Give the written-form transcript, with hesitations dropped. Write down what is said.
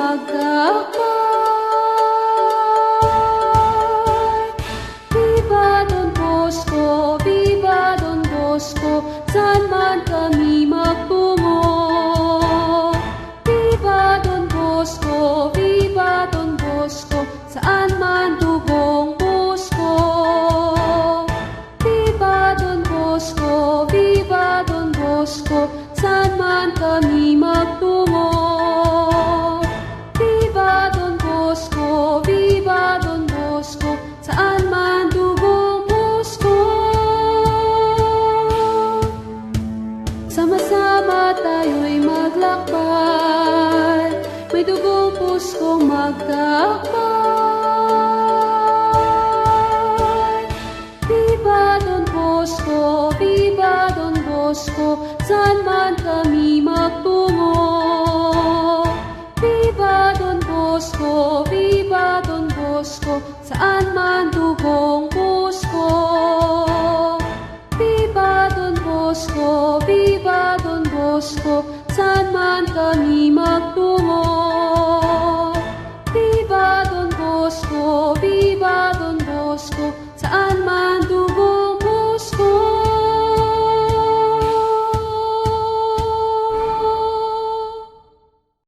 magkakay. Viva Don Bosco, Viva Don Bosco, saan man kami magtungo. Viva Don Bosco, Viva Don Bosco, saan man dugong Bosco. Viva Don Bosco, Viva Don Bosco, saan man kami magtungo. Viva Don Bosco, Viva Don Bosco, saan man dugong Bosco. Sama-sama tayo'y maglakbay, may dugong puskong magkakay. Viva Don Bosco, Viva Don Bosco, saan man kami magtungo. Viva Don Bosco, Viva Don Bosco, saan man dugong Bosco. Viva Don Bosco, Viva Don Bosco, saan man kami magtungo.